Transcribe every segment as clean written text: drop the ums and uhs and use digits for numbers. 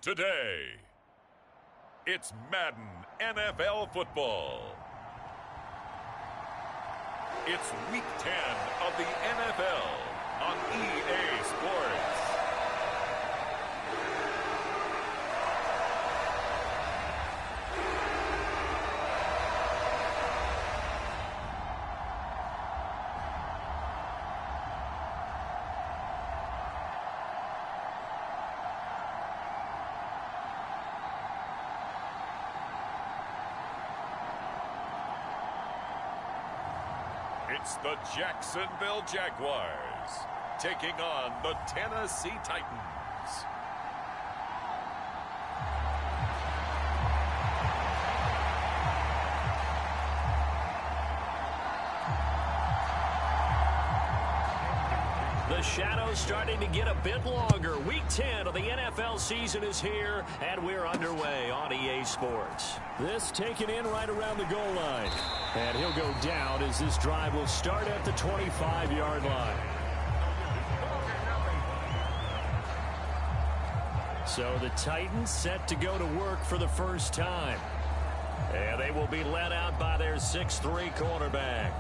today. It's Madden NFL football. It's Week 10 of the NFL on EA Sports. It's the Jacksonville Jaguars taking on the Tennessee Titans. The shadow's starting to get a bit longer. Week 10 of the NFL season is here, and we're underway on EA Sports. This taken in right around the goal line. And he'll go down as this drive will start at the 25-yard line. So the Titans set to go to work for the first time. And they will be led out by their 6'3" quarterback.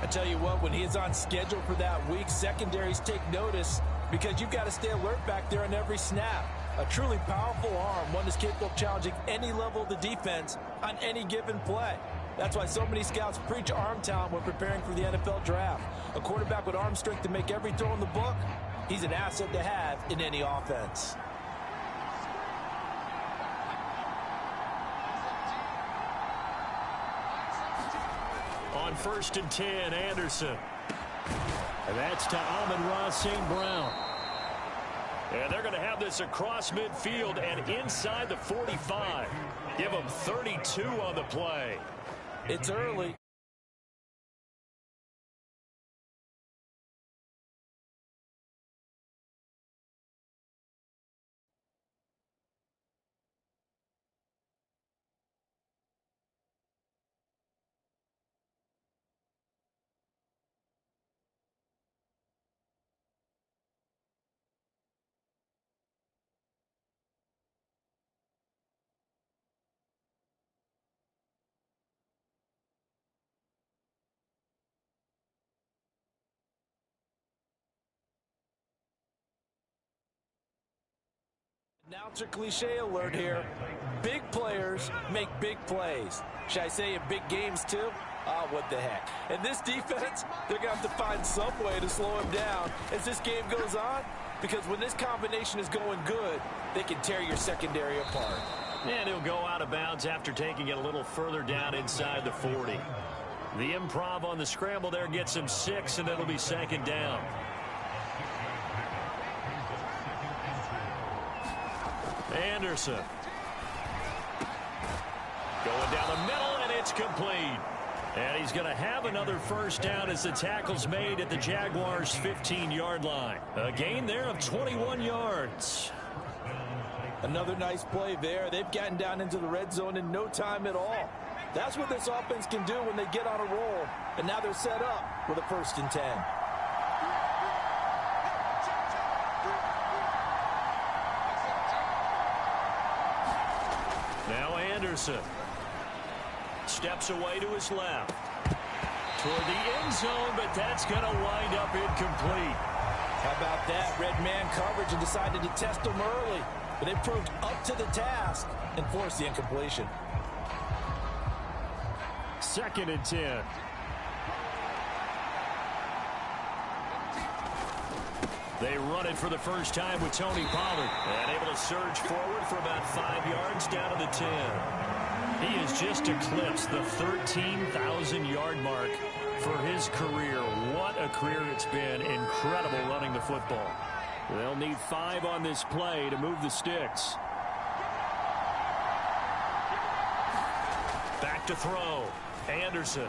I tell you what, when he is on schedule for that week, secondaries take notice because you've got to stay alert back there on every snap. A truly powerful arm, one that's capable of challenging any level of the defense on any given play. That's why so many scouts preach arm talent when preparing for the NFL draft. A quarterback with arm strength to make every throw in the book, he's an asset to have in any offense. On 1st and 10, Anderson. And that's to Amon-Ra St. Brown. And they're going to have this across midfield and inside the 45. Give them 32 on the play. It's early. Announcer cliche alert here. Big players make big plays. Should I say in big games too? Oh, what the heck. And this defense, they're going to have to find some way to slow him down as this game goes on. Because when this combination is going good, they can tear your secondary apart. And he'll go out of bounds after taking it a little further down inside the 40. The improv on the scramble there gets him 6, and it'll be 2nd down. Anderson. Going down the middle, and it's complete. And he's going to have another first down as the tackle's made at the Jaguars' 15-yard line. A gain there of 21 yards. Another nice play there. They've gotten down into the red zone in no time at all. That's what this offense can do when they get on a roll. And now they're set up with a 1st and 10. Now Anderson steps away to his left toward the end zone, but that's going to wind up incomplete. How about that? Red man coverage and decided to test them early, but they proved up to the task and forced the incompletion. 2nd and 10. They run it for the first time with Tony Pollard. And able to surge forward for about 5 yards down to the 10. He has just eclipsed the 13,000-yard mark for his career. What a career it's been. Incredible running the football. They'll need 5 on this play to move the sticks. Back to throw. Anderson.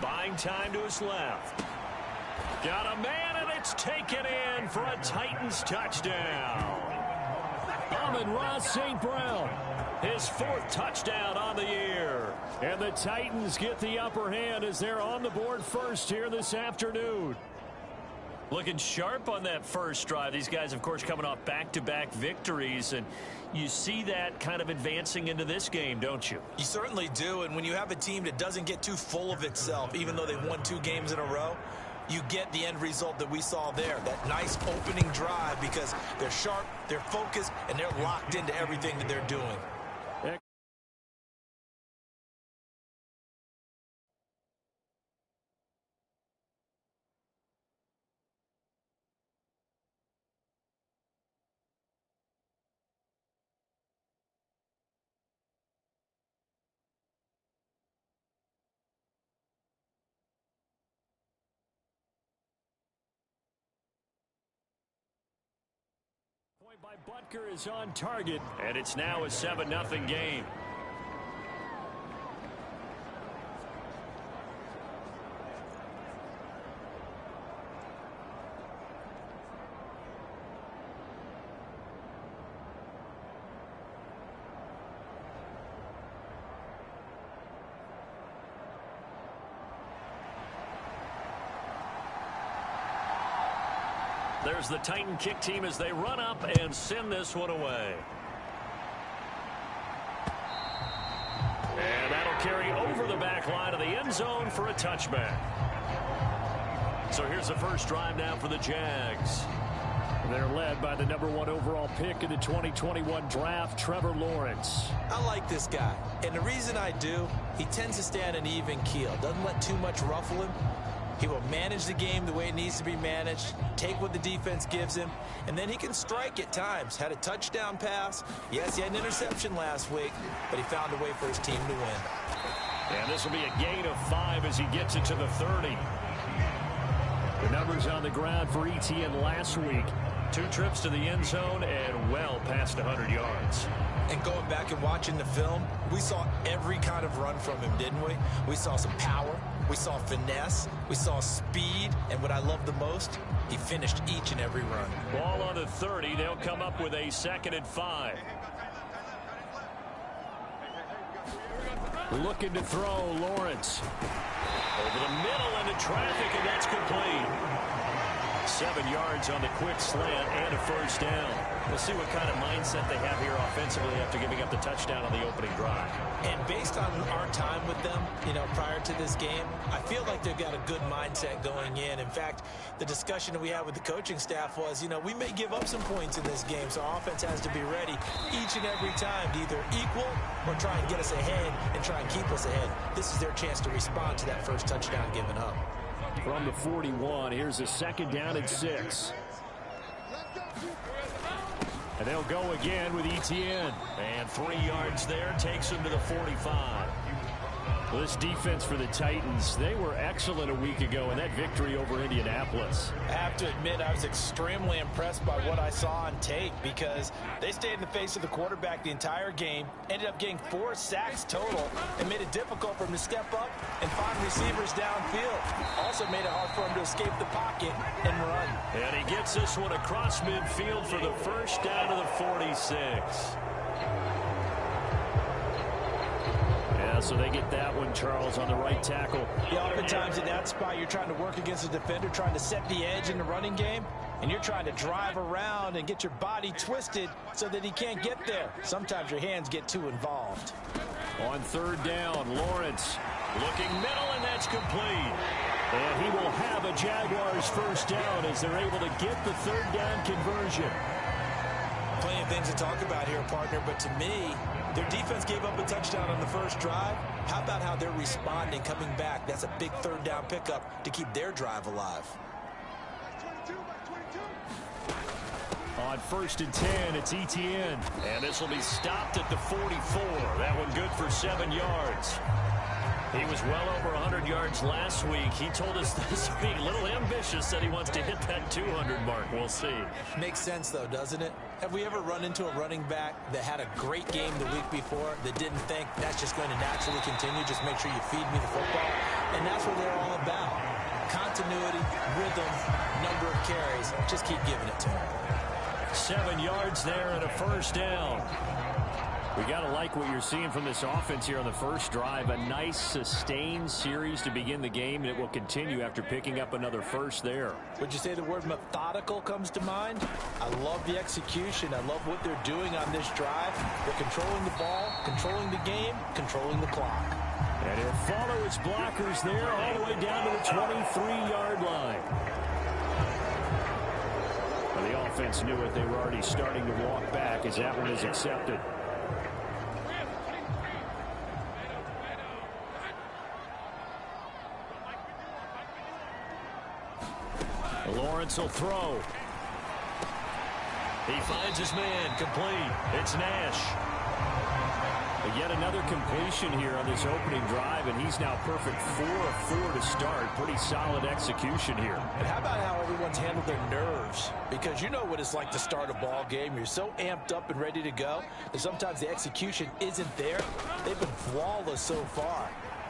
Buying time to his left. Got a man, and it's taken in for a Titans touchdown. Amon-Ra St. Brown, his 4th touchdown on the year. And the Titans get the upper hand as they're on the board first here this afternoon. Looking sharp on that first drive. These guys, of course, coming off back-to-back victories, and you see that kind of advancing into this game, don't you? You certainly do, and when you have a team that doesn't get too full of itself, even though they've won 2 games in a row, you get the end result that we saw there, that nice opening drive, because they're sharp, they're focused, and they're locked into everything that they're doing. Point by Butker is on target, and it's now a 7-0 game. There's the Titan kick team as they run up and send this one away. And that'll carry over the back line of the end zone for a touchback. So here's the first drive now for the Jags. They're led by the #1 overall pick in the 2021 draft, Trevor Lawrence. I like this guy, and the reason I do, he tends to stay on an even keel, doesn't let too much ruffle him. He will manage the game the way it needs to be managed, take what the defense gives him, and then he can strike at times. Had a touchdown pass. Yes, he had an interception last week, but he found a way for his team to win. And this will be a gain of 5 as he gets it to the 30. The numbers on the ground for ETN last week. 2 trips to the end zone and well past 100 yards. And going back and watching the film, we saw every kind of run from him, didn't we? We saw some power, we saw finesse, we saw speed, and what I love the most, he finished each and every run. Ball on the 30, they'll come up with a 2nd and 5. Looking to throw, Lawrence. Over the middle into traffic, and that's complete. 7 yards on the quick slant and a first down. We'll see what kind of mindset they have here offensively after giving up the touchdown on the opening drive. And based on our time with them, prior to this game, I feel like they've got a good mindset going in. In fact, the discussion that we had with the coaching staff was, we may give up some points in this game, so our offense has to be ready each and every time to either equal or try and get us ahead and try and keep us ahead. This is their chance to respond to that first touchdown given up. From the 41, here's a 2nd down and 6. And they'll go again with ETN. And 3 yards there takes them to the 45. Well, this defense for the Titans, they were excellent a week ago in that victory over Indianapolis. I have to admit, I was extremely impressed by what I saw on tape because they stayed in the face of the quarterback the entire game, ended up getting 4 sacks total, and made it difficult for him to step up and find receivers downfield. Also made it hard for him to escape the pocket and run. And he gets this one across midfield for the first down to the 46. So they get that one, Charles, on the right tackle. Yeah, oftentimes in that spot, you're trying to work against a defender, trying to set the edge in the running game, and you're trying to drive around and get your body twisted so that he can't get there. Sometimes your hands get too involved. On 3rd down, Lawrence looking middle, and that's complete. And he will have a Jaguars first down as they're able to get the 3rd down conversion. Plenty of things to talk about here, partner, but to me, their defense gave up a touchdown on the first drive. How about how they're responding, coming back? That's a big 3rd down pickup to keep their drive alive. On 1st and 10, it's ETN. And this will be stopped at the 44. That one good for 7 yards. He was well over 100 yards last week. He told us this week, a little ambitious, that he wants to hit that 200 mark. We'll see. Makes sense, though, doesn't it? Have we ever run into a running back that had a great game the week before that didn't think that's just going to naturally continue? Just make sure you feed me the football. And that's what they're all about. Continuity, rhythm, number of carries. Just keep giving it to him. 7 yards there and a first down. We got to like what you're seeing from this offense here on the first drive. A nice, sustained series to begin the game, and it will continue after picking up another first there. Would you say the word methodical comes to mind? I love the execution. I love what they're doing on this drive. They're controlling the ball, controlling the game, controlling the clock. And he'll follow his blockers there all the way down to the 23-yard line. Well, the offense knew it. They were already starting to walk back as that one is accepted. Lawrence will throw. He finds his man, complete. It's Nash. But yet another completion here on this opening drive, and he's now perfect 4 of 4 to start. Pretty solid execution here. And how about how everyone's handled their nerves? Because you know what it's like to start a ball game. You're so amped up and ready to go that sometimes the execution isn't there. They've been flawless so far.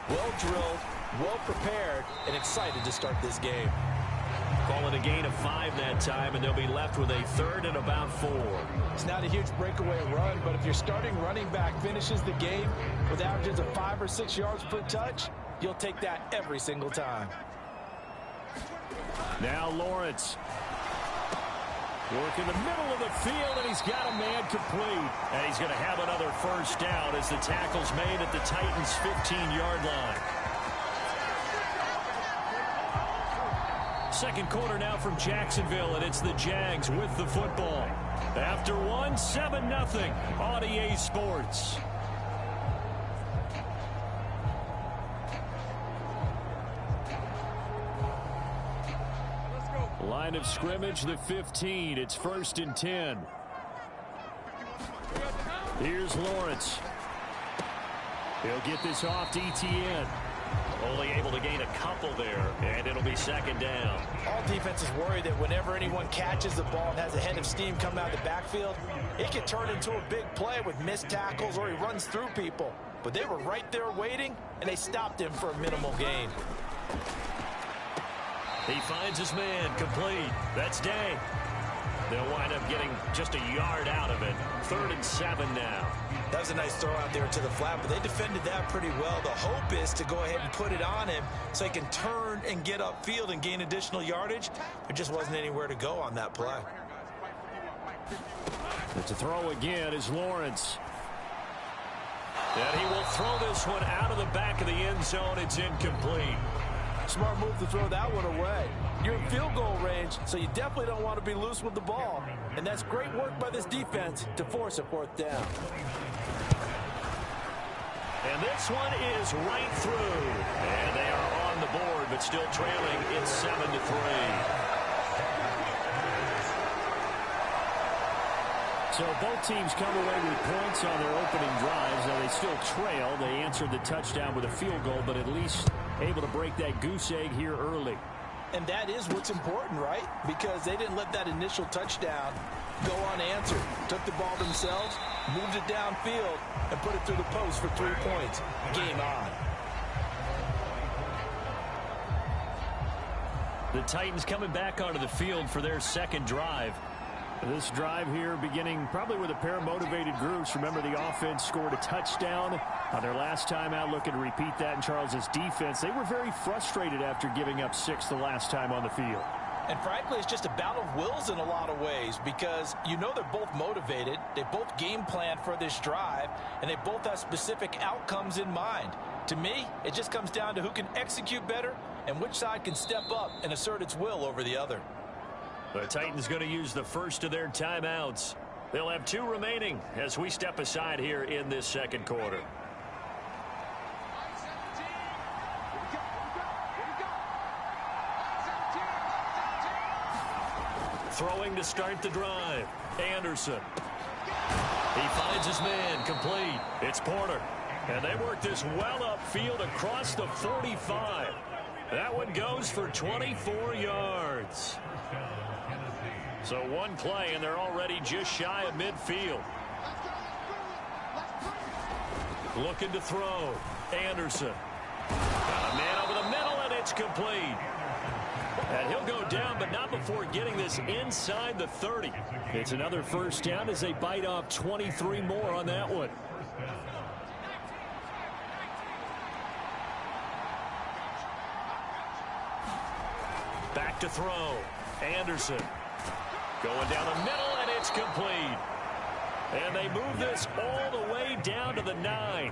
Well drilled, well prepared, and excited to start this game. Call it a gain of 5 that time, and they'll be left with a 3rd and about 4. It's not a huge breakaway run, but if your starting running back finishes the game with averages of 5 or 6 yards per touch, you'll take that every single time. Now Lawrence. Work in the middle of the field, and he's got a man complete. And he's going to have another first down as the tackle's made at the Titans' 15-yard line. Second quarter now from Jacksonville, and it's the Jags with the football. After one, 7-0 on EA Sports. Line of scrimmage, the 15. It's 1st and 10. Here's Lawrence. He'll get this off to ETN. Only able to gain a couple there, and it'll be 2nd down. All defenses worry that whenever anyone catches the ball and has a head of steam coming out of the backfield, it can turn into a big play with missed tackles or he runs through people. But they were right there waiting, and they stopped him for a minimal gain. He finds his man, complete. That's Day. They'll wind up getting just a yard out of it. 3rd and 7 now. That was a nice throw out there to the flat, but they defended that pretty well. The hope is to go ahead and put it on him so he can turn and get upfield and gain additional yardage. There just wasn't anywhere to go on that play. It's a throw again is Lawrence. And he will throw this one out of the back of the end zone. It's incomplete. Smart move to throw that one away. You're in field goal range, so you definitely don't want to be loose with the ball. And that's great work by this defense to force a 4th down. And this one is right through. And they are on the board, but still trailing. It's 7-3. So both teams come away with points on their opening drives. Now they still trail. They answered the touchdown with a field goal, but at least able to break that goose egg here early. And that is what's important, right? Because they didn't let that initial touchdown go unanswered. Took the ball themselves, moved it downfield, and put it through the post for 3 points. Game on. The Titans coming back onto the field for their 2nd drive. This drive here beginning probably with a pair of motivated groups. Remember, the offense scored a touchdown on their last time out, looking to repeat that in Charles's defense. They were very frustrated after giving up 6 the last time on the field. And frankly, it's just a battle of wills in a lot of ways because you know they're both motivated. They both game plan for this drive, and they both have specific outcomes in mind. To me, it just comes down to who can execute better and which side can step up and assert its will over the other. The Titans going to use the first of their timeouts. They'll have 2 remaining as we step aside here in this 2nd quarter. Throwing to start the drive. Anderson. He finds his man, complete. It's Porter. And they work this well upfield across the 45. That one goes for 24 yards. So one play, and they're already just shy of midfield. Looking to throw. Anderson. Got a man over the middle, and it's complete. And he'll go down, but not before getting this inside the 30. It's another first down as they bite off 23 more on that one. Back to throw. Anderson going down the middle, and it's complete. And they move this all the way down to the 9.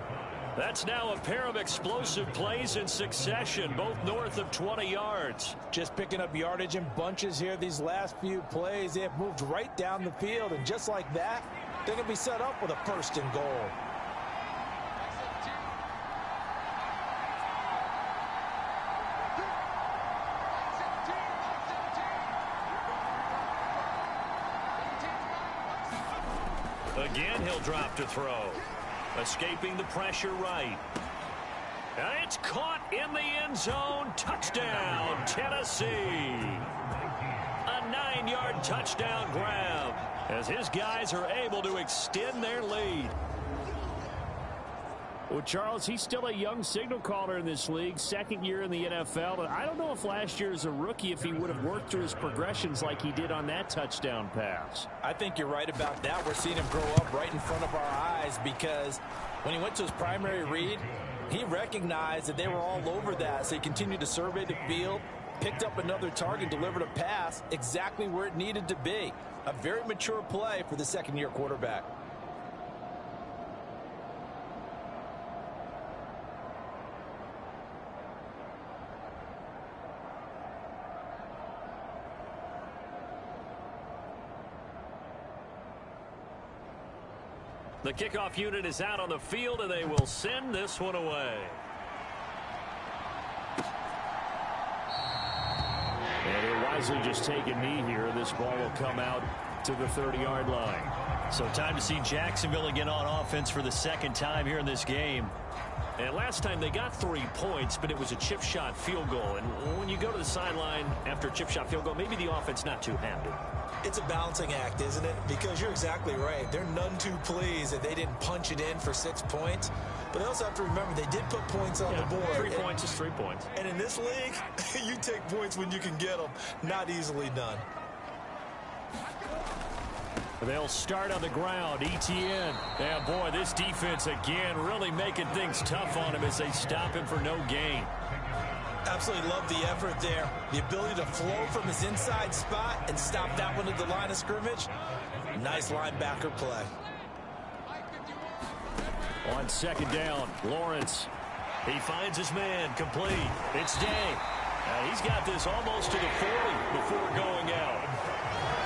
That's now a pair of explosive plays in succession, both north of 20 yards. Just picking up yardage in bunches here these last few plays. They have moved right down the field, and just like that, they're going to be set up with a first and goal. Again, he'll drop to throw. Escaping the pressure right. And it's caught in the end zone. Touchdown, Tennessee. A 9-yard touchdown grab as his guys are able to extend their lead. Well, Charles, he's still a young signal caller in this league, second year in the NFL. But I don't know if last year as a rookie, if he would have worked through his progressions like he did on that touchdown pass. I think you're right about that. We're seeing him grow up right in front of our eyes because when he went to his primary read, he recognized that they were all over that. So he continued to survey the field, picked up another target, delivered a pass exactly where it needed to be. A very mature play for the second-year quarterback. The kickoff unit is out on the field, and they will send this one away. And he'll wisely just take a knee here. This ball will come out to the 30-yard line. So time to see Jacksonville again on offense for the second time here in this game. And last time they got 3 points, but it was a chip shot field goal. And when you go to the sideline after a chip shot field goal, maybe the offense not too happy. It's a balancing act, isn't it? Because you're exactly right. They're none too pleased that they didn't punch it in for 6 points. But they also have to remember they did put points on the board. 3 points is 3 points. And in this league, you take points when you can get them. Not easily done. They'll start on the ground. Etienne. And boy, this defense again really making things tough on him as they stop him for no gain. Absolutely love the effort there. The ability to flow from his inside spot and stop that one at the line of scrimmage. Nice linebacker play. On second down, Lawrence. He finds his man, complete. It's Day. He's got this almost to the 40 before going out.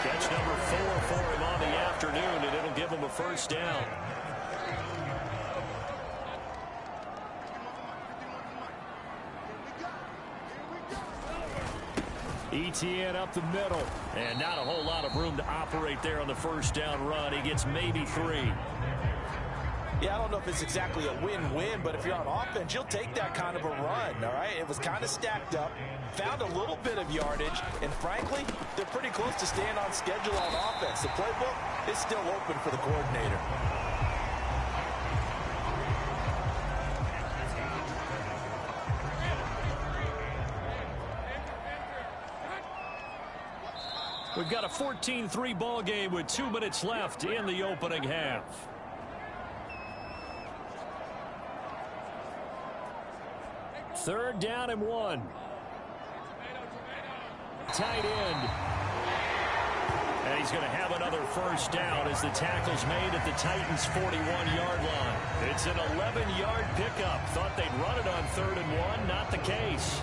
Catch number 4 for him on the afternoon, and it'll give him a first down. Etienne up the middle, and not a whole lot of room to operate there on the first down run. He gets maybe 3. Yeah, I don't know if it's exactly a win-win, but if you're on offense, you'll take that kind of a run, all right? It was kind of stacked up, found a little bit of yardage, and frankly, they're pretty close to staying on schedule on offense. The playbook is still open for the coordinator. We've got a 14-3 ball game with 2 minutes left in the opening half. Third down and 1. Tight end. And he's going to have another first down as the tackle's made at the Titans' 41-yard line. It's an 11-yard pickup. Thought they'd run it on 3rd and 1. Not the case.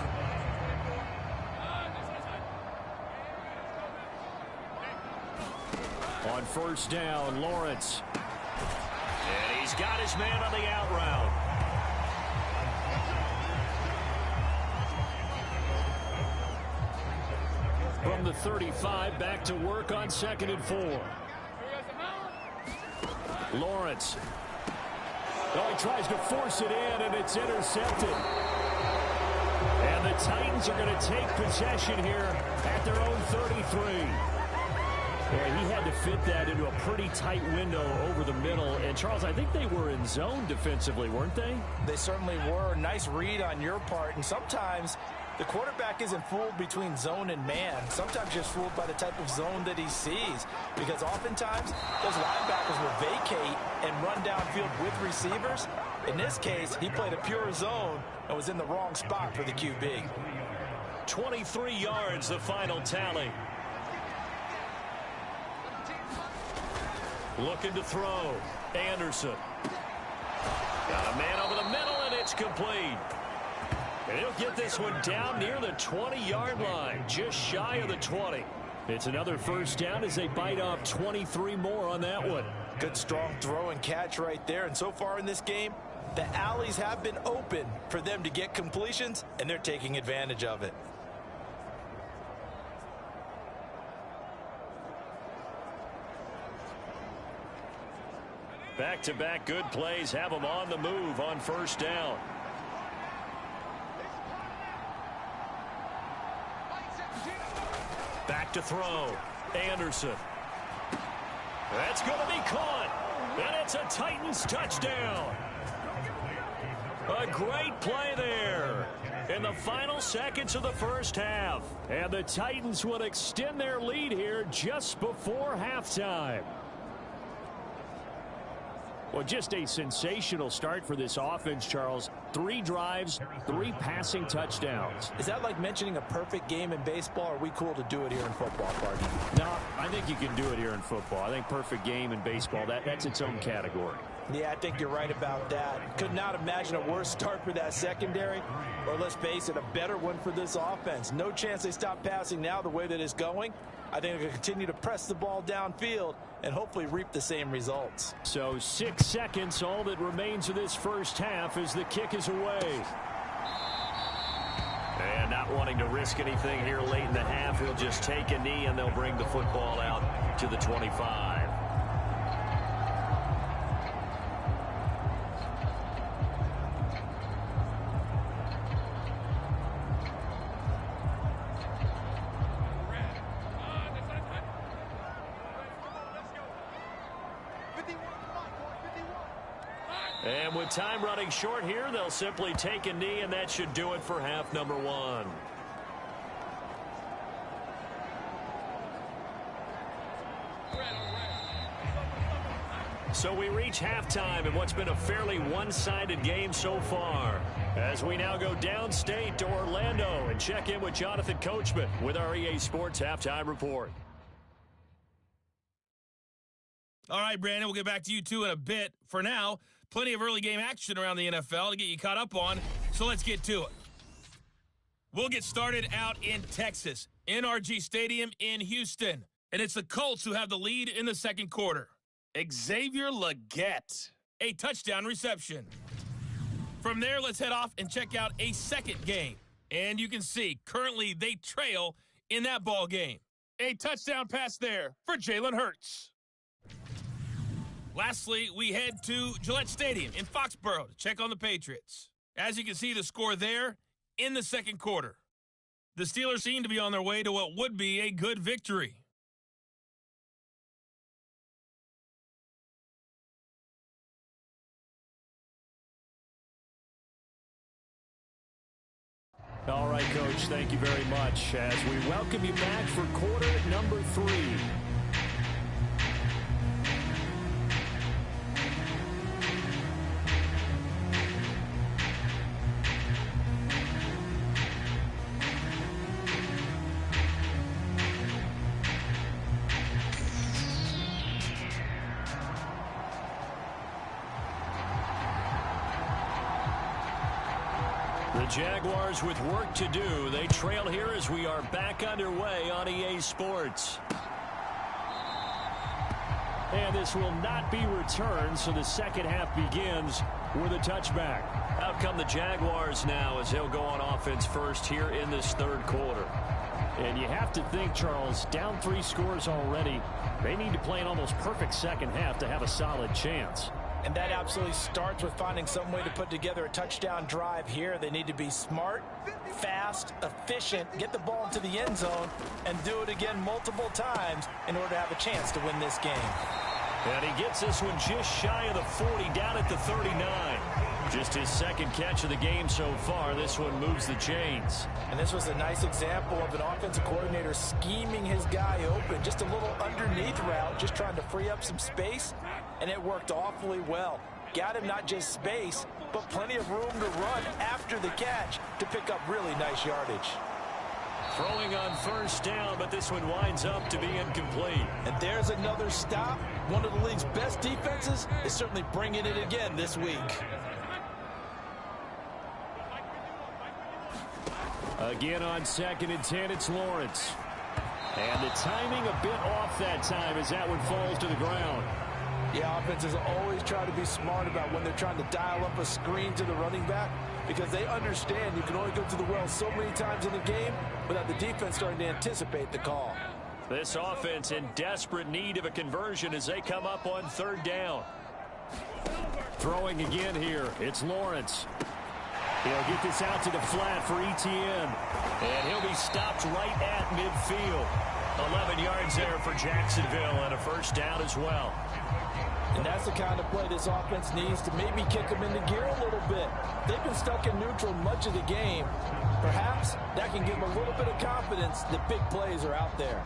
On first down, Lawrence. And he's got his man on the out route. From the 35, back to work on 2nd and 4. Lawrence. Oh, he tries to force it in, and it's intercepted. And the Titans are going to take possession here at their own 33. Yeah, he had to fit that into a pretty tight window over the middle. And, Charles, I think they were in zone defensively, weren't they? They certainly were. Nice read on your part. And sometimes The quarterback isn't fooled between zone and man. Sometimes just fooled by the type of zone that he sees. Because oftentimes, those linebackers will vacate and run downfield with receivers. In this case, he played a pure zone and was in the wrong spot for the QB. 23 yards, the final tally. Looking to throw. Anderson. Got a man over the middle, and it's complete. And he'll get this one down near the 20-yard line, just shy of the 20. It's another first down as they bite off 23 more on that one. Good, strong throw and catch right there. And so far in this game, the alleys have been open for them to get completions, and they're taking advantage of it. Back-to-back good plays have them on the move on first down. Back to throw. Anderson. That's going to be caught. And it's a Titans touchdown. A great play there in the final seconds of the first half. And the Titans will extend their lead here just before halftime. Well, just a sensational start for this offense, Charles. 3 drives, 3 passing touchdowns. Is that like mentioning a perfect game in baseball, or are we cool to do it here in football, Pardon? No, I think you can do it here in football. I think perfect game in baseball, that's its own category. Yeah, I think you're right about that. Could not imagine a worse start for that secondary, or let's face it, a better one for this offense. No chance they stop passing now the way that it's going. I think they're going to continue to press the ball downfield and hopefully reap the same results. So 6 seconds, all that remains of this first half as the kick is away. And not wanting to risk anything here late in the half, he'll just take a knee and they'll bring the football out to the 25. And with time running short here, they'll simply take a knee, and that should do it for half number 1. So we reach halftime in what's been a fairly one-sided game so far. As we now go downstate to Orlando and check in with Jonathan Coachman with our EA Sports Halftime Report. All right, Brandon, we'll get back to you, too, in a bit. For now, plenty of early game action around the NFL to get you caught up on, so let's get to it. We'll get started out in Texas, NRG Stadium in Houston, and it's the Colts who have the lead in the second quarter. Xavier Legette, a touchdown reception. From there, let's head off and check out a second game. And you can see, currently they trail in that ball game. A touchdown pass there for Jalen Hurts. Lastly, we head to Gillette Stadium in Foxborough to check on the Patriots. As you can see, the score there in the second quarter. The Steelers seem to be on their way to what would be a good victory. All right, Coach, thank you very much as we welcome you back for quarter number 3. The Jaguars with work to do. They trail here as we are back underway on EA Sports. And this will not be returned, so the second half begins with a touchback. Out come the Jaguars now as they'll go on offense first here in this third quarter. And you have to think, Charles, down 3 scores already. They need to play an almost perfect second half to have a solid chance. And that absolutely starts with finding some way to put together a touchdown drive here. They need to be smart, fast, efficient, get the ball into the end zone, and do it again multiple times in order to have a chance to win this game. And he gets this one just shy of the 40, down at the 39. Just his second catch of the game so far. This one moves the chains. And this was a nice example of an offensive coordinator scheming his guy open. Just a little underneath route, just trying to free up some space, and it worked awfully well. Got him not just space, but plenty of room to run after the catch to pick up really nice yardage. Throwing on first down, but this one winds up to be incomplete. And there's another stop. One of the league's best defenses is certainly bringing it again this week. Again on 2nd and 10, it's Lawrence. And the timing a bit off that time as that one falls to the ground. Yeah, offenses always try to be smart about when they're trying to dial up a screen to the running back, because they understand you can only go to the well so many times in the game without the defense starting to anticipate the call. This offense in desperate need of a conversion as they come up on 3rd down. Throwing again here, it's Lawrence. He'll get this out to the flat for Etienne. And he'll be stopped right at midfield. 11 yards there for Jacksonville and a first down as well. And that's the kind of play this offense needs to maybe kick them into gear a little bit. They've been stuck in neutral much of the game. Perhaps that can give them a little bit of confidence that big plays are out there.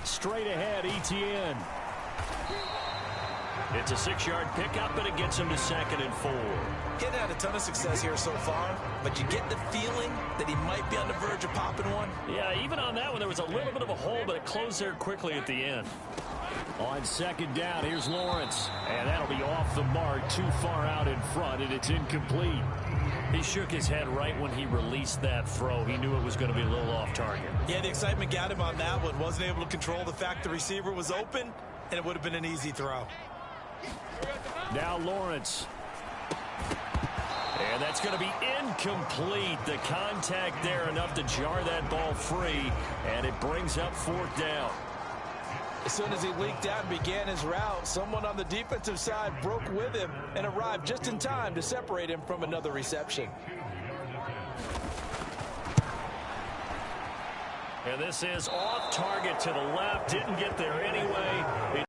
Straight ahead, Etienne. It's a 6-yard pickup, and it gets him to 2nd and 4. He hasn't had a ton of success here so far, but you get the feeling that he might be on the verge of popping one. Yeah, even on that one, there was a little bit of a hole, but it closed there quickly at the end. On 2nd down, here's Lawrence. And that'll be off the mark, too far out in front, and it's incomplete. He shook his head right when he released that throw. He knew it was going to be a little off target. Yeah, the excitement got him on that one. Wasn't able to control the fact the receiver was open, and it would have been an easy throw. Now Lawrence. And that's going to be incomplete. The contact there enough to jar that ball free, and it brings up 4th down. As soon as he leaked out and began his route, someone on the defensive side broke with him and arrived just in time to separate him from another reception. And this is off target to the left. Didn't get there anyway.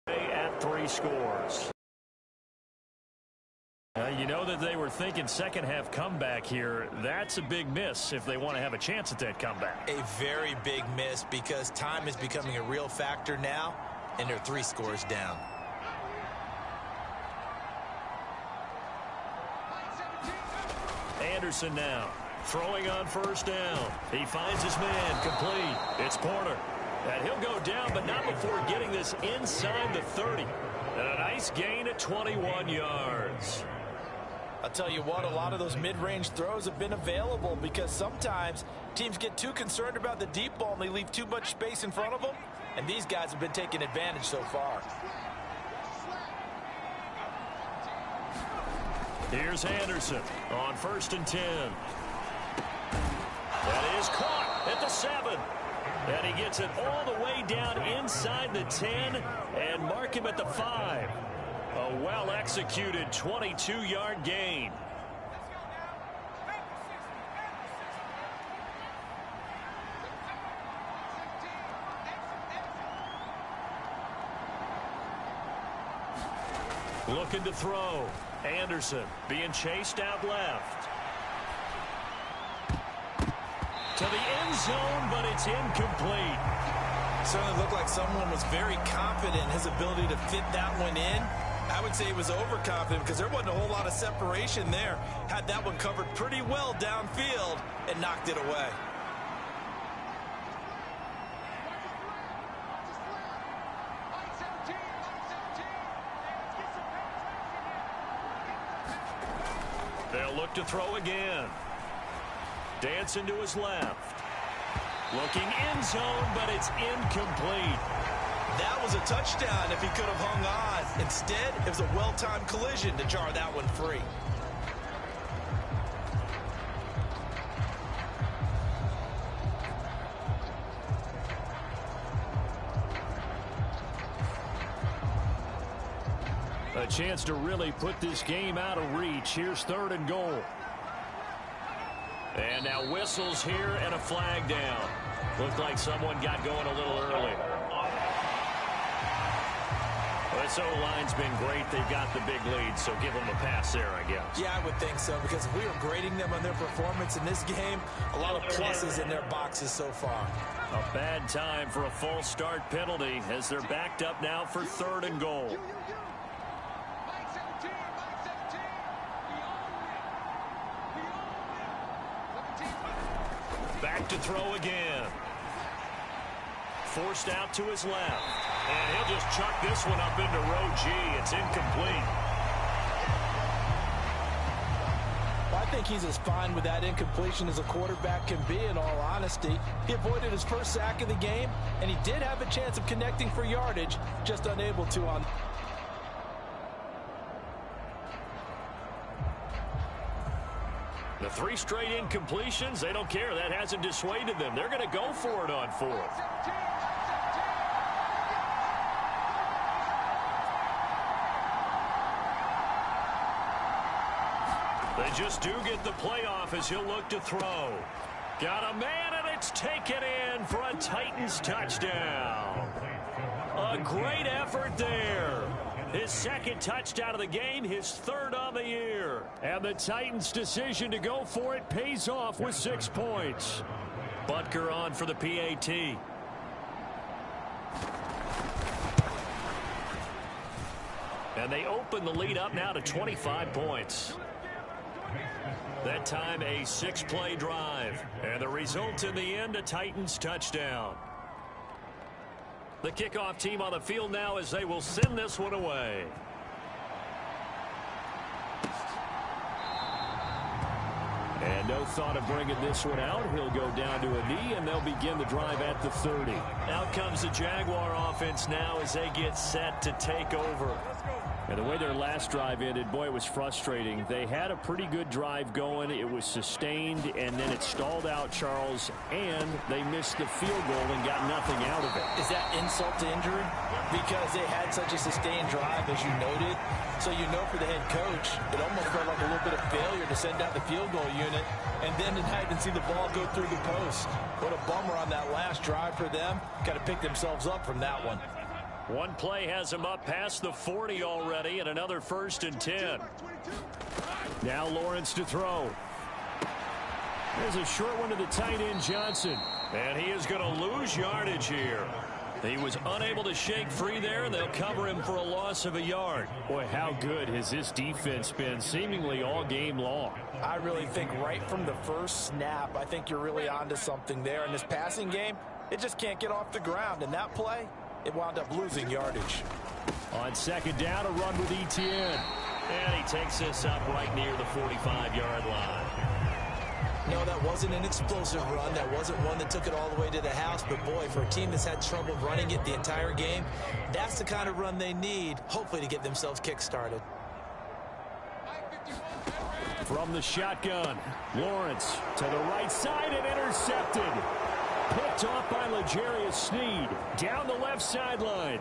At 3 scores. You know that they were thinking second half comeback here. That's a big miss if they want to have a chance at that comeback. A very big miss because time is becoming a real factor now, and they're 3 scores down. Anderson now throwing on first down. He finds his man complete. It's Porter. And he'll go down, but not before getting this inside the 30. And a nice gain at 21 yards. I'll tell you what, a lot of those mid-range throws have been available because sometimes teams get too concerned about the deep ball and they leave too much space in front of them, and these guys have been taking advantage so far. Here's Anderson on 1st and 10. That is caught at the 7. And he gets it all the way down inside the 10 and mark him at the 5. A well-executed 22-yard gain. Looking to throw. Anderson being chased out left. To the end zone, but it's incomplete. Certainly looked like someone was very confident in his ability to fit that one in. I would say he was overconfident because there wasn't a whole lot of separation there. Had that one covered pretty well downfield and knocked it away. They'll look to throw again. Dancing to his left. Looking end zone, but it's incomplete. That was a touchdown if he could have hung on. Instead, it was a well-timed collision to jar that one free. chance to really put this game out of reach. Here's 3rd and goal. And now whistles here and a flag down. Looked like someone got going a little early. Well, this O-line's been great. They've got the big lead, so give them a pass there, I guess. Yeah, I would think so, because if we were grading them on their performance in this game, a lot of pluses in their boxes so far. A bad time for a false start penalty as they're backed up now for 3rd and goal. Back to throw again. Forced out to his left. And he'll just chuck this one up into row G. It's incomplete. Well, I think he's as fine with that incompletion as a quarterback can be, in all honesty. He avoided his first sack of the game, and he did have a chance of connecting for yardage, just unable to on. The 3 straight incompletions, they don't care. That hasn't dissuaded them. They're going to go for it on 4th. They just do get the playoff as he'll look to throw. Got a man, and it's taken in for a Titans touchdown. A great effort there. His 2nd touchdown of the game, his 3rd on the year. And the Titans' decision to go for it pays off with 6 points. Butker on for the PAT. And they open the lead up now to 25 points. That time a 6-play drive. And the result in the end, a Titans touchdown. The kickoff team on the field now as they will send this one away. And no thought of bringing this one out. He'll go down to a knee, and they'll begin the drive at the 30. Out comes the Jaguar offense now as they get set to take over. And the way their last drive ended, boy, it was frustrating. They had a pretty good drive going. It was sustained, and then it stalled out, Charles, and they missed the field goal and got nothing out of it. Is that insult to injury? Because they had such a sustained drive, as you noted. So you know for the head coach, it almost felt like a little bit of failure to send out the field goal unit and then tonight and see the ball go through the post. What a bummer on that last drive for them. Got to pick themselves up from that one. One play has them up past the 40 already, and another 1st and 10. Now Lawrence to throw. There's a short one to the tight end, Johnson. And he is going to lose yardage here. He was unable to shake free there, and they'll cover him for a loss of a yard. Boy, how good has this defense been seemingly all game long? I really think right from the first snap, I think you're really onto something there. In this passing game, it just can't get off the ground. And that play, it wound up losing yardage. On 2nd down, a run with Etienne. And he takes this up right near the 45-yard line. No, that wasn't an explosive run. That wasn't one that took it all the way to the house. But, boy, for a team that's had trouble running it the entire game, that's the kind of run they need, hopefully, to get themselves kick-started. From the shotgun, Lawrence to the right side and intercepted. Picked off by L'Jarius Sneed. Down the left sideline.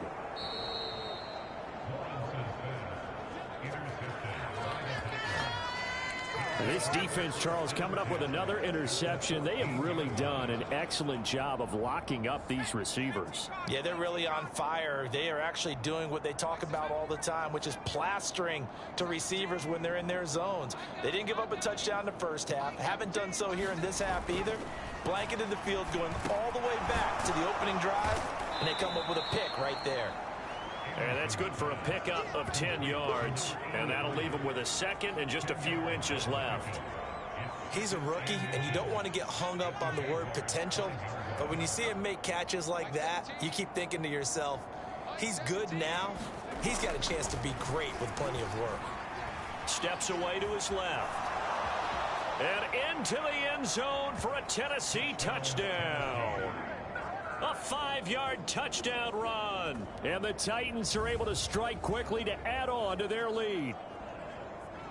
This defense, Charles, coming up with another interception. They have really done an excellent job of locking up these receivers. Yeah, they're really on fire. They are actually doing what they talk about all the time, which is plastering to receivers when they're in their zones. They didn't give up a touchdown in the first half. Haven't done so here in this half either. Blanketed the field going all the way back to the opening drive, and they come up with a pick right there. And that's good for a pickup of 10 yards. And that'll leave him with a 2nd and just a few inches left. He's a rookie, and you don't want to get hung up on the word potential. But when you see him make catches like that, you keep thinking to yourself, he's good now. He's got a chance to be great with plenty of work. Steps away to his left. And into the end zone for a Tennessee touchdown. A 5-yard touchdown run. And the Titans are able to strike quickly to add on to their lead.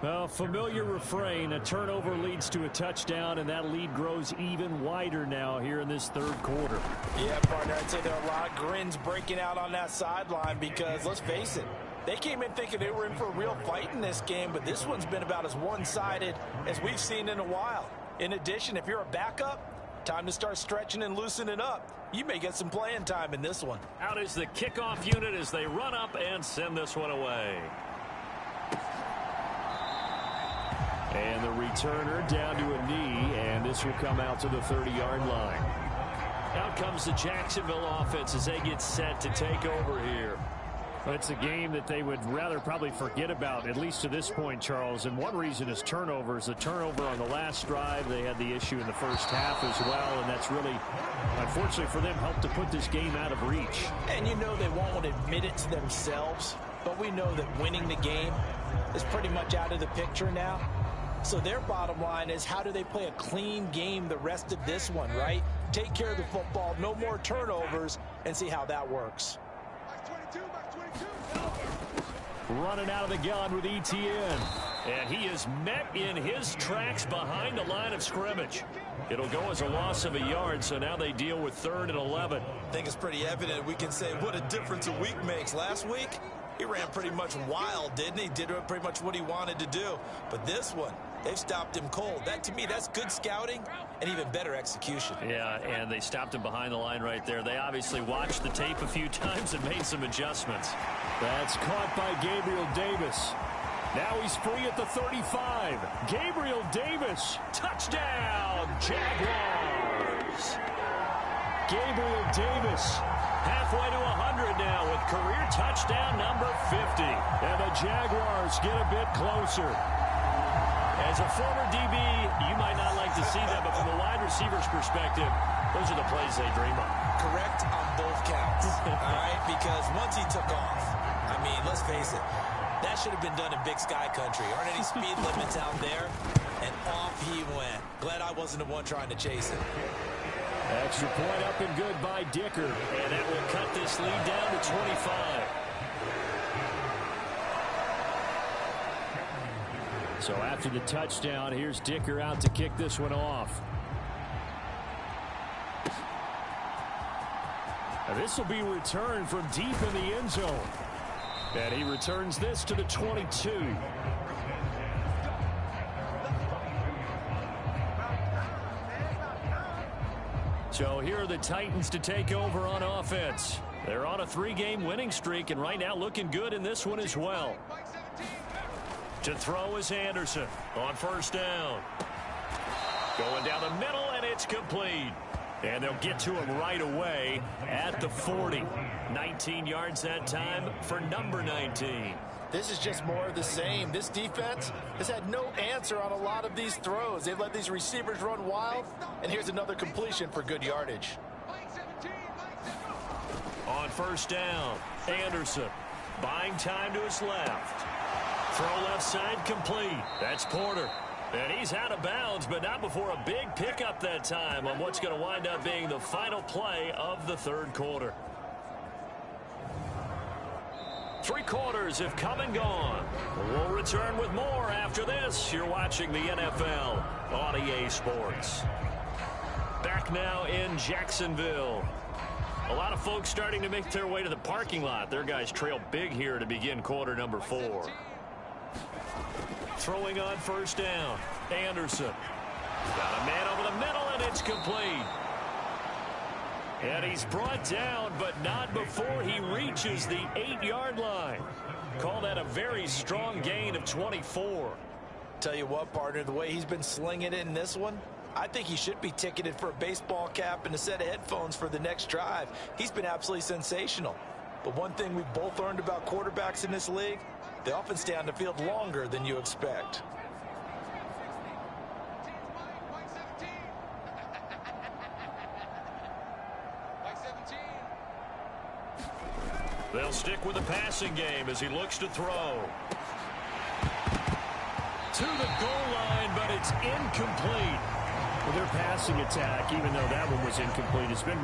A familiar refrain, a turnover leads to a touchdown, and that lead grows even wider now here in this 3rd quarter. Yeah, partner, I'd say there are a lot of grins breaking out on that sideline because, let's face it, They came in thinking they were in for a real fight in this game, but this one's been about as one-sided as we've seen in a while. In addition, if you're a backup, time to start stretching and loosening up. You may get some playing time in this one. Out is the kickoff unit as they run up and send this one away. And the returner down to a knee, and this will come out to the 30-yard line. Out comes the Jacksonville offense as they get set to take over here. Well, it's a game that they would rather probably forget about, at least to this point, Charles. And one reason is turnovers. The turnover on the last drive, they had the issue in the first half as well, and that's really, unfortunately for them, helped to put this game out of reach. And you know they won't admit it to themselves, but we know that winning the game is pretty much out of the picture now. So their bottom line is, how do they play a clean game the rest of this one, right? Take care of the football, no more turnovers, and see how that works. Running out of the gun with Etienne. And he is met in his tracks behind the line of scrimmage. It'll go as a loss of a yard, so now they deal with 3rd and 11. I think it's pretty evident. We can say what a difference a week makes. Last week, he ran pretty much wild, didn't he? Did pretty much what he wanted to do. But this one, they've stopped him cold. That, to me, that's good scouting and even better execution. Yeah, and they stopped him behind the line right there. They obviously watched the tape a few times and made some adjustments. That's caught by Gabriel Davis. Now he's free at the 35. Gabriel Davis, touchdown, Jaguars. Gabriel Davis, halfway to 100 now with career touchdown number 50. And the Jaguars get a bit closer. As a former DB, you might not like to see that, but from the wide receiver's perspective, those are the plays they dream of. Correct on both counts, all right? Because once he took off, I mean, let's face it, that should have been done in Big Sky country. Aren't any speed limits out there? And off he went. Glad I wasn't the one trying to chase him. Extra point up and good by Dicker. And that will cut this lead down to 25. So after the touchdown, here's Dicker out to kick this one off. Now this will be returned from deep in the end zone. And he returns this to the 22. So here are the Titans to take over on offense. They're on a 3-game winning streak, and right now looking good in this one as well. To throw is Anderson on 1st down. Going down the middle, and it's complete. And they'll get to him right away at the 40. 19 yards that time for number 19. This is just more of the same. This defense has had no answer on a lot of these throws. They've let these receivers run wild, and here's another completion for good yardage. On 1st down, Anderson buying time to his left. Throw left side complete. That's Porter. And he's out of bounds, but not before a big pickup that time on what's going to wind up being the final play of the 3rd quarter. 3 quarters have come and gone. We'll return with more after this. You're watching the NFL on EA Sports. Back now in Jacksonville. A lot of folks starting to make their way to the parking lot. Their guys trail big here to begin quarter number 4. Throwing on 1st down. Anderson. Got a man over the middle, and it's complete. And he's brought down, but not before he reaches the 8-yard line. Call that a very strong gain of 24. Tell you what, partner, the way he's been slinging it in this one, I think he should be ticketed for a baseball cap and a set of headphones for the next drive. He's been absolutely sensational. But one thing we've both learned about quarterbacks in this league, they often stay on the field longer than you expect. They'll stick with the passing game as he looks to throw. To the goal line, but it's incomplete. Well, their passing attack, even though that one was incomplete, has been...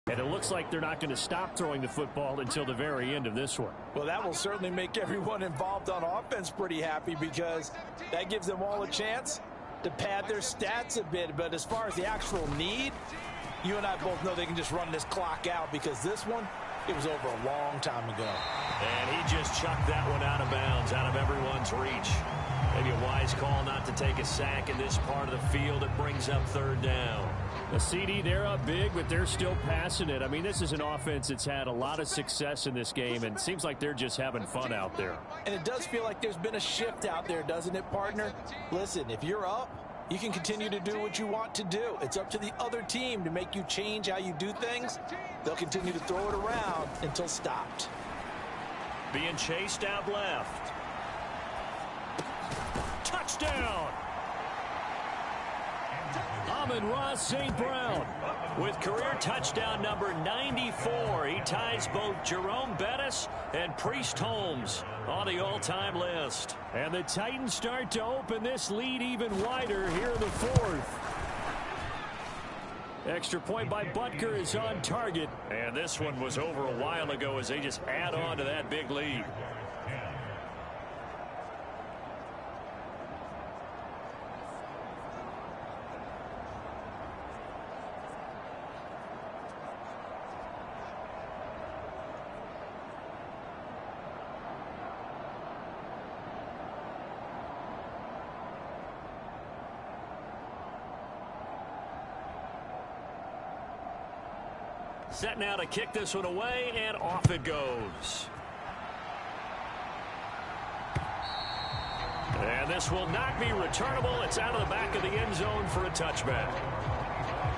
And it looks like they're not going to stop throwing the football until the very end of this one. Well, that will certainly make everyone involved on offense pretty happy, because that gives them all a chance to pad their stats a bit. But as far as the actual need, you and I both know they can just run this clock out, because this one, it was over a long time ago. And he just chucked that one out of bounds, out of everyone's reach. Maybe a wise call not to take a sack in this part of the field. It brings up third down. The CD, they're up big, but they're still passing it. I mean, this is an offense that's had a lot of success in this game, and it seems like they're just having fun out there. And it does feel like there's been a shift out there, doesn't it, partner? Listen, if you're up, you can continue to do what you want to do. It's up to the other team to make you change how you do things. They'll continue to throw it around until stopped. Being chased out left. Touchdown! Amon-Ra St. Brown with career touchdown number 94. He ties both Jerome Bettis and Priest Holmes on the all-time list. And the Titans start to open this lead even wider here in the fourth. Extra point by Butker is on target. And this one was over a while ago as they just add on to that big lead. Set now to kick this one away, and off it goes. And this will not be returnable. It's out of the back of the end zone for a touchback.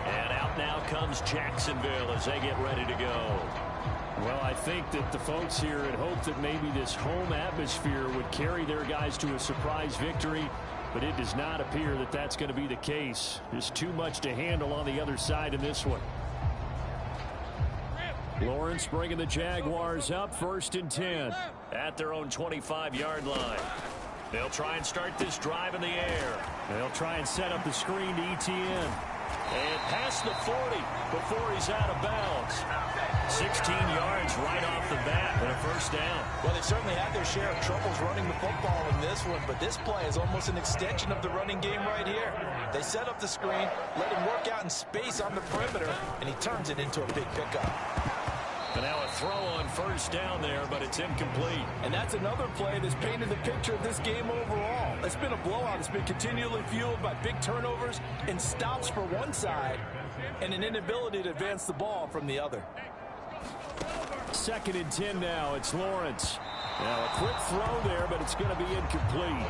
And out now comes Jacksonville as they get ready to go. Well, I think that the folks here had hoped that maybe this home atmosphere would carry their guys to a surprise victory, but it does not appear that that's going to be the case. There's too much to handle on the other side in this one. Lawrence bringing the Jaguars up, 1st and 10. At their own 25-yard line. They'll try and start this drive in the air. They'll try and set up the screen to ETN. And past the 40 before he's out of bounds. 16 yards right off the bat and a first down. Well, they certainly had their share of troubles running the football in this one, but this play is almost an extension of the running game right here. They set up the screen, let him work out in space on the perimeter, and he turns it into a big pickup. And now a throw on first down there, but it's incomplete. And that's another play that's painted the picture of this game overall. It's been a blowout. It's been continually fueled by big turnovers and stops for one side and an inability to advance the ball from the other. 2nd and 10 now. It's Lawrence. Now a quick throw there, but it's going to be incomplete.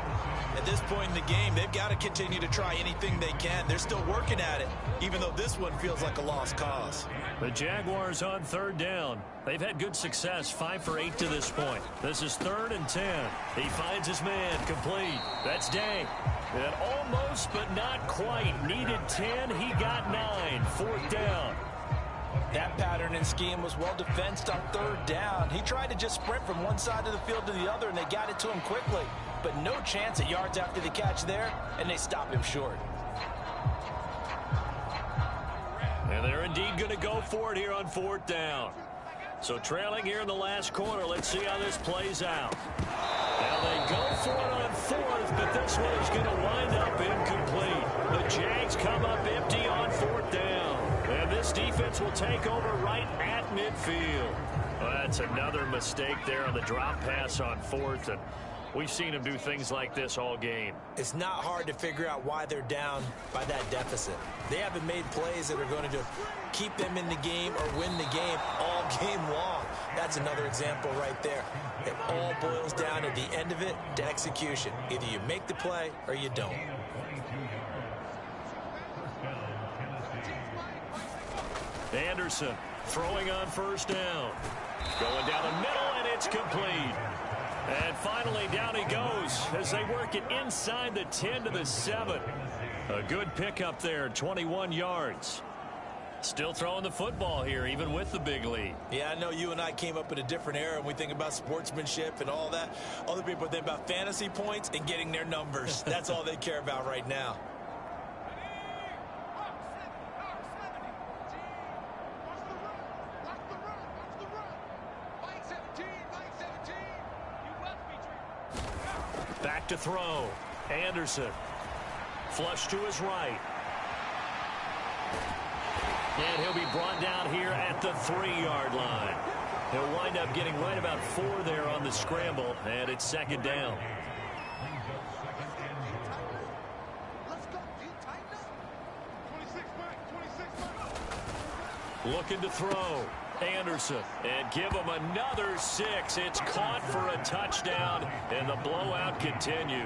At this point in the game, they've got to continue to try anything they can. They're still working at it, even though this one feels like a lost cause. The Jaguars on 3rd down. They've had good success, 5 for 8 to this point. This is 3rd and 10. He finds his man, complete. That's Day. And almost, but not quite. Needed 10, he got 9. 4th down. That pattern and scheme was well defensed on 3rd down. He tried to just sprint from one side of the field to the other, and they got it to him quickly. But no chance at yards after the catch there, and they stop him short. And they're indeed going to go for it here on 4th down. So trailing here in the last quarter, let's see how this plays out. Now they go for it on 4th, but this one is going to wind up incomplete. The Jags come up empty on 4th down. And this defense will take over right at midfield. Well, that's another mistake there on the drop pass on 4th. And we've seen them do things like this all game. It's not hard to figure out why they're down by that deficit. They haven't made plays that are going to keep them in the game or win the game all game long. That's another example right there. It all boils down at the end of it to execution. Either you make the play or you don't. Anderson throwing on 1st down. Going down the middle, and it's complete. And finally, down he goes as they work it inside the 10 to the 7. A good pickup there, 21 yards. Still throwing the football here, even with the big lead. Yeah, I know you and I came up in a different era, and we think about sportsmanship and all that. Other people think about fantasy points and getting their numbers. That's all they care about right now. Back to throw. Anderson. Flush to his right. And he'll be brought down here at the 3-yard line. He'll wind up getting right about 4 there on the scramble, and it's second down. Looking to throw. Anderson, and give him another 6. It's caught for a touchdown, and the blowout continues.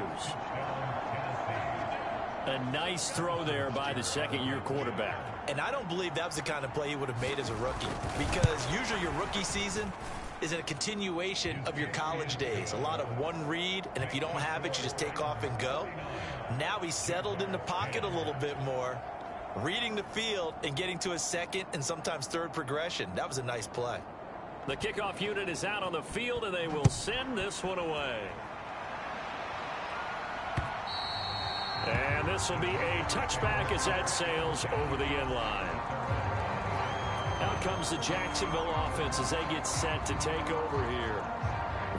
A nice throw there by the second-year quarterback. And I don't believe that was the kind of play he would have made as a rookie, because usually your rookie season is a continuation of your college days. A lot of one read, and if you don't have it, you just take off and go. Now he's settled in the pocket a little bit more, reading the field and getting to a second and sometimes third progression. That was a nice play. The kickoff unit is out on the field, and they will send this one away. And this will be a touchback as that sails over the end line. Out comes the Jacksonville offense as they get set to take over here.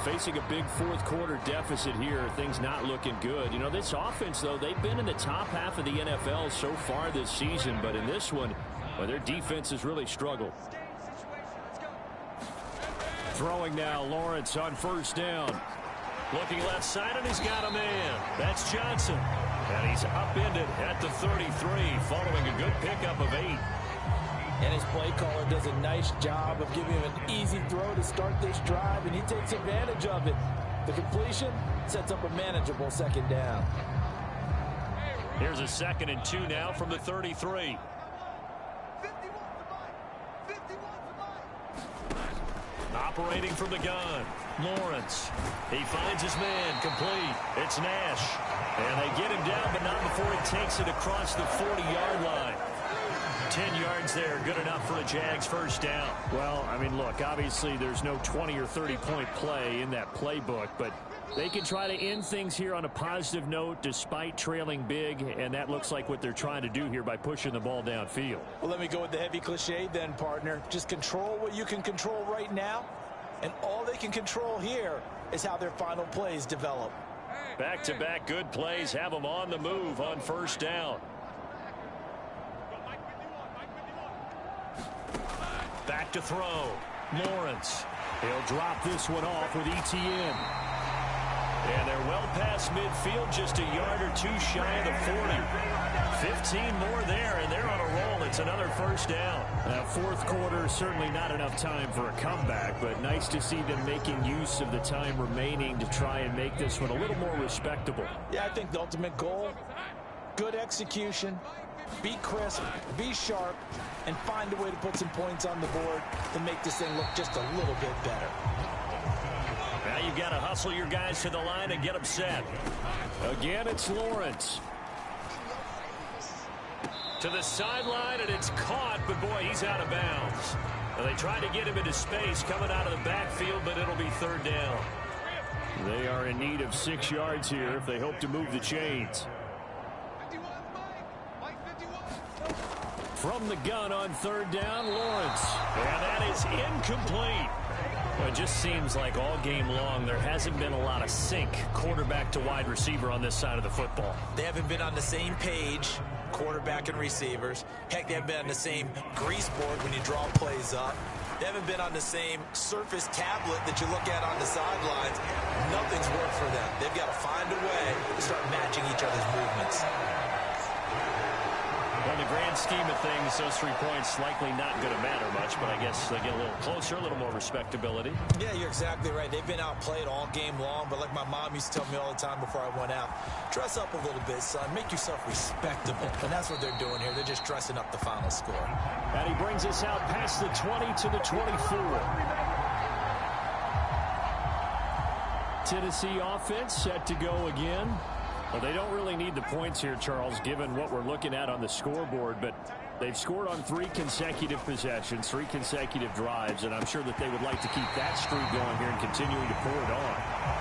Facing a big fourth-quarter deficit here, things not looking good. You know, this offense, though, they've been in the top half of the NFL so far this season, but in this one, well, their defense has really struggled. Throwing now, Lawrence on first down. Looking left side, and he's got a man. That's Johnson. And he's upended at the 33, following a good pickup of 8. And his play caller does a nice job of giving him an easy throw to start this drive, and he takes advantage of it. The completion sets up a manageable second down. Here's a 2nd and 2 now from the 33. Operating from the gun, Lawrence. He finds his man, complete. It's Nash. And they get him down, but not before he takes it across the 40-yard line. 10 yards there, good enough for a Jags first down. Well, I mean, look, obviously there's no 20 or 30-point play in that playbook, but they can try to end things here on a positive note despite trailing big, and that looks like what they're trying to do here by pushing the ball downfield. Well, let me go with the heavy cliche then, partner. Just control what you can control right now, and all they can control here is how their final plays develop. Back-to-back good plays have them on the move on first down. Back to throw. Lawrence. He'll drop this one off with ETN. And they're well past midfield, just a yard or 2 shy of the 40. 15 more there, and they're on a roll. It's another first down. Now, fourth quarter, certainly not enough time for a comeback, but nice to see them making use of the time remaining to try and make this one a little more respectable. Yeah, I think the ultimate goal, good execution, be crisp, be sharp, and find a way to put some points on the board to make this thing look just a little bit better. Now you've got to hustle your guys to the line and get them set. Again, it's Lawrence. To the sideline, and it's caught, but boy, he's out of bounds. Well, they tried to get him into space coming out of the backfield, but it'll be third down. They are in need of 6 yards here if they hope to move the chains. From the gun on third down, Lawrence. And that is incomplete. Well, it just seems like all game long there hasn't been a lot of sync quarterback to wide receiver on this side of the football. They haven't been on the same page, quarterback and receivers. Heck, they haven't been on the same grease board when you draw plays up. They haven't been on the same surface tablet that you look at on the sidelines. Nothing's worked for them. They've got to find a way to start matching each other's movements. Well, in the grand scheme of things, those 3 points likely not going to matter much, but I guess they get a little closer, a little more respectability. Yeah, you're exactly right. They've been outplayed all game long, but like my mom used to tell me all the time before I went out, dress up a little bit, son. Make yourself respectable. And that's what they're doing here. They're just dressing up the final score. And he brings us out past the 20 to the 24. Tennessee offense set to go again. Well, they don't really need the points here, Charles, given what we're looking at on the scoreboard, but they've scored on 3 consecutive possessions, 3 consecutive drives, and I'm sure that they would like to keep that streak going here and continuing to pour it on.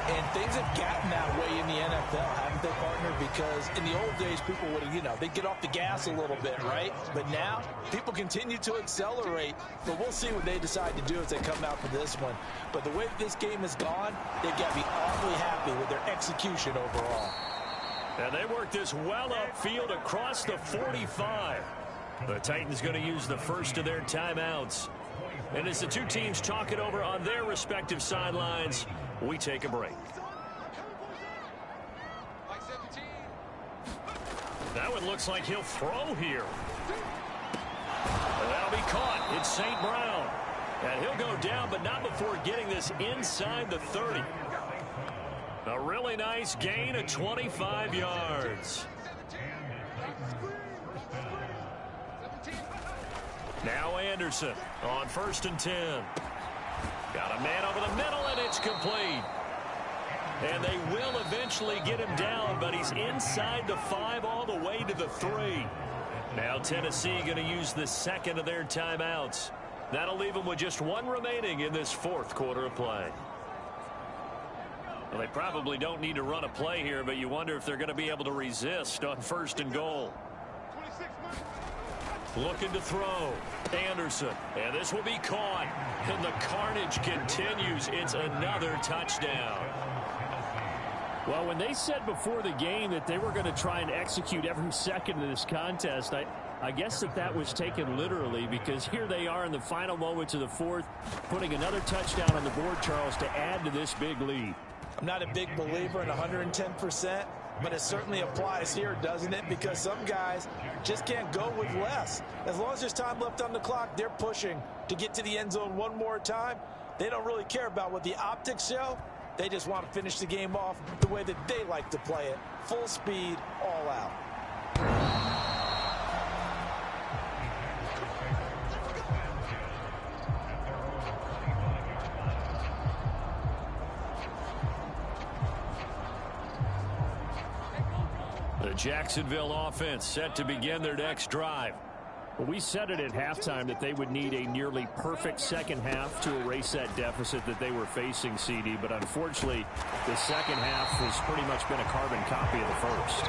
And things have gotten that way in the NFL, haven't they, partner? Because in the old days, people would, they'd get off the gas a little bit, right? But now, people continue to accelerate, but we'll see what they decide to do as they come out for this one. But the way this game has gone, they've got to be awfully happy with their execution overall. And they work this well upfield across the 45. The Titans going to use the first of their timeouts. And as the two teams talk it over on their respective sidelines, we take a break. That one looks like he'll throw here. That'll be caught. It's St. Brown. And he'll go down, but not before getting this inside the 30. A really nice gain of 25 yards. Now Anderson on 1st and 10. Got a man over the middle, and it's complete. And they will eventually get him down, but he's inside the 5 all the way to the 3. Now Tennessee going to use the second of their timeouts. That'll leave them with just one remaining in this 4th quarter of play. Well, they probably don't need to run a play here, but you wonder if they're going to be able to resist on 1st and goal. Looking to throw. Anderson. And this will be caught. And the carnage continues. It's another touchdown. Well, when they said before the game that they were going to try and execute every second of this contest, I guess that was taken literally, because here they are in the final moments of the 4th, putting another touchdown on the board, Charles, to add to this big lead. I'm not a big believer in 110%, but it certainly applies here, doesn't it? Because some guys just can't go with less. As long as there's time left on the clock, they're pushing to get to the end zone one more time. They don't really care about what the optics show. They just want to finish the game off the way that they like to play it. Full speed, all out. The Jacksonville offense set to begin their next drive. Well, we said it at halftime that they would need a nearly perfect second half to erase that deficit that they were facing, CD. But unfortunately, the second half has pretty much been a carbon copy of the first.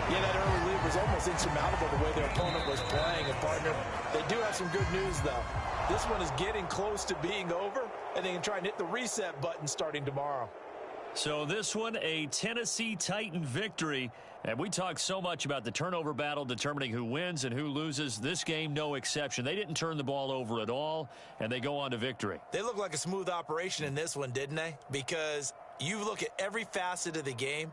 Yeah, that early lead was almost insurmountable the way their opponent was playing. And, partner, they do have some good news, though. This one is getting close to being over, and they can try and hit the reset button starting tomorrow. So this one, a Tennessee Titan victory. And we talk so much about the turnover battle determining who wins and who loses. This game, no exception. They didn't turn the ball over at all, and they go on to victory. They look like a smooth operation in this one, didn't they? Because you look at every facet of the game,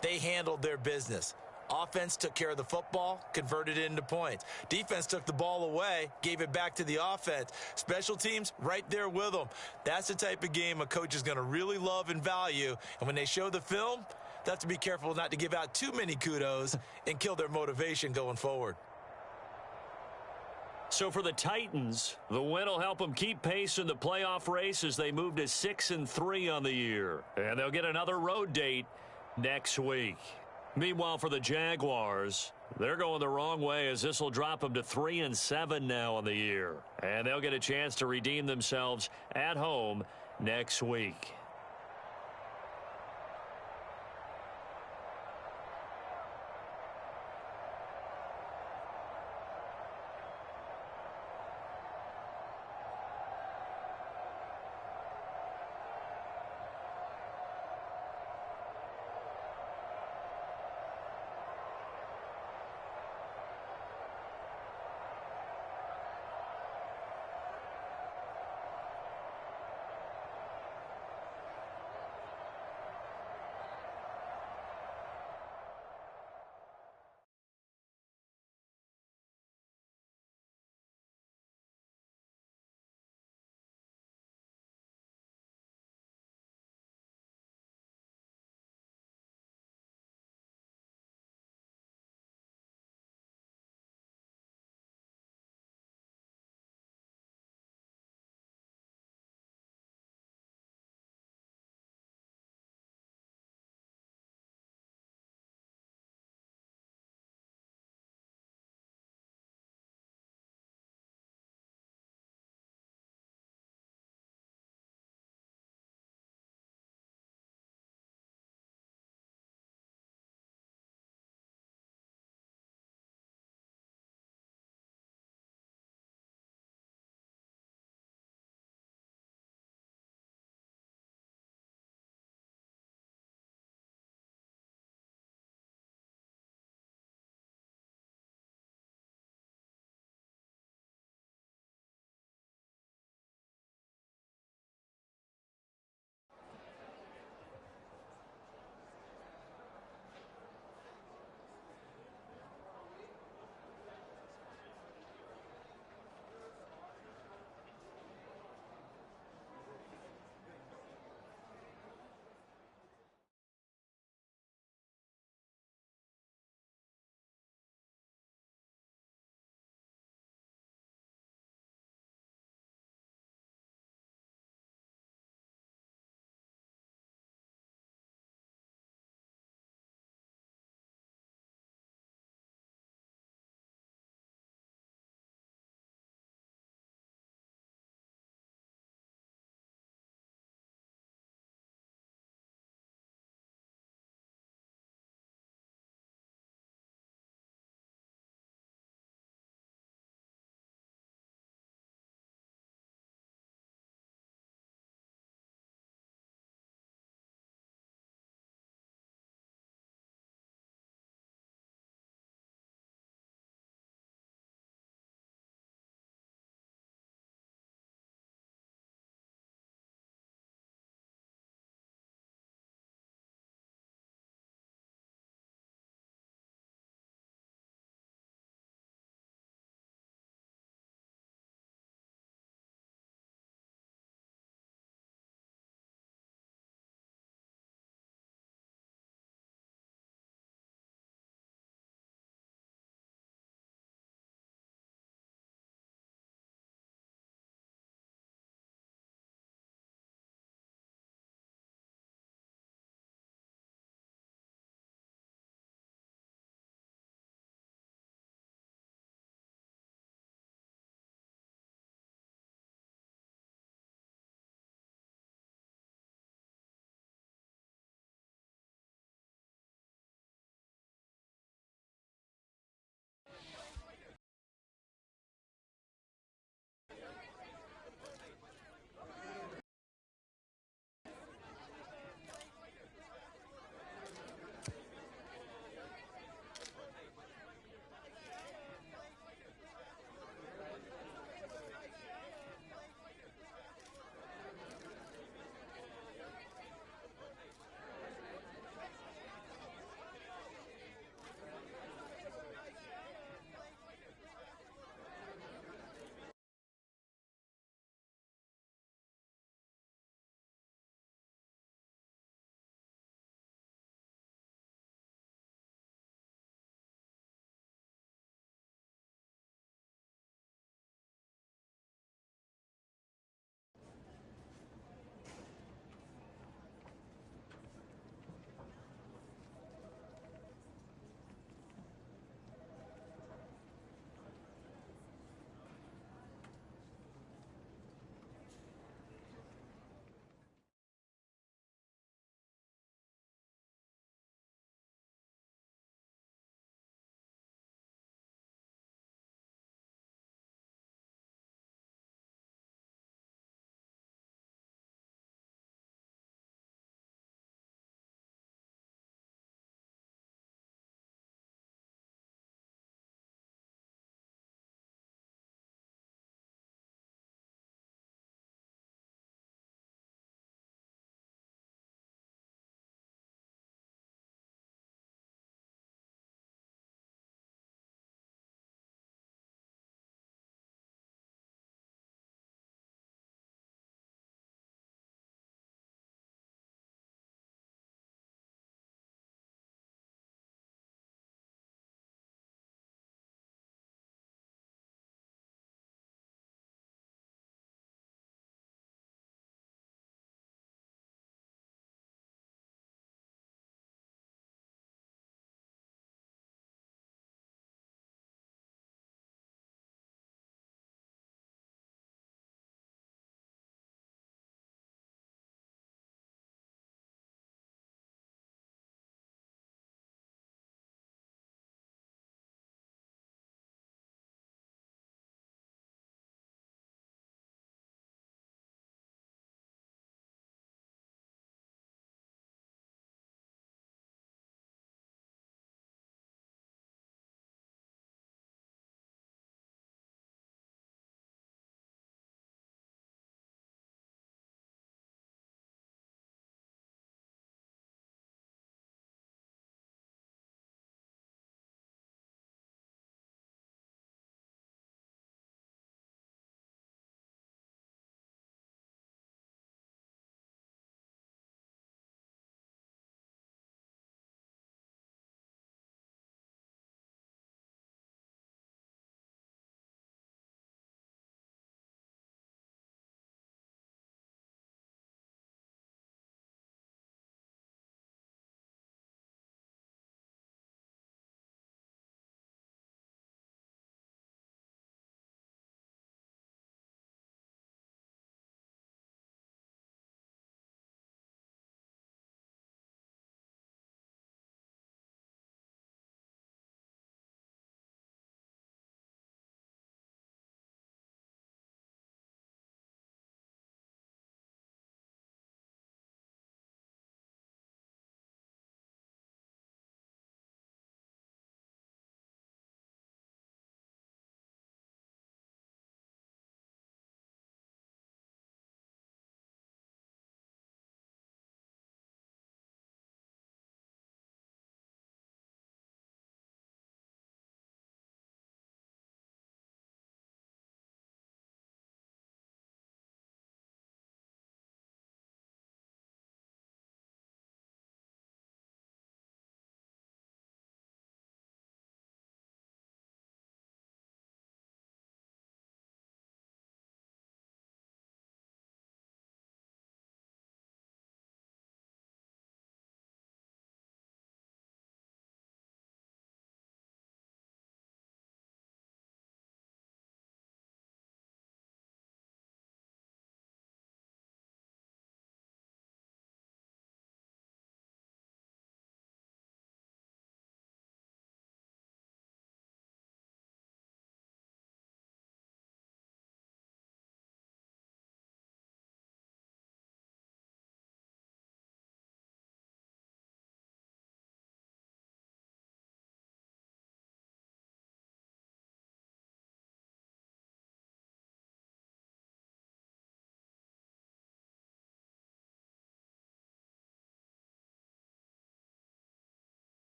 they handled their business. Offense took care of the football, converted it into points. Defense took the ball away, gave it back to the offense. Special teams, right there with them. That's the type of game a coach is going to really love and value. And when they show the film, they have to be careful not to give out too many kudos and kill their motivation going forward. So for the Titans, the win will help them keep pace in the playoff race as they move to 6-3 on the year. And they'll get another road date next week. Meanwhile, for the Jaguars, they're going the wrong way as this will drop them to 3-7 now on the year. And they'll get a chance to redeem themselves at home next week.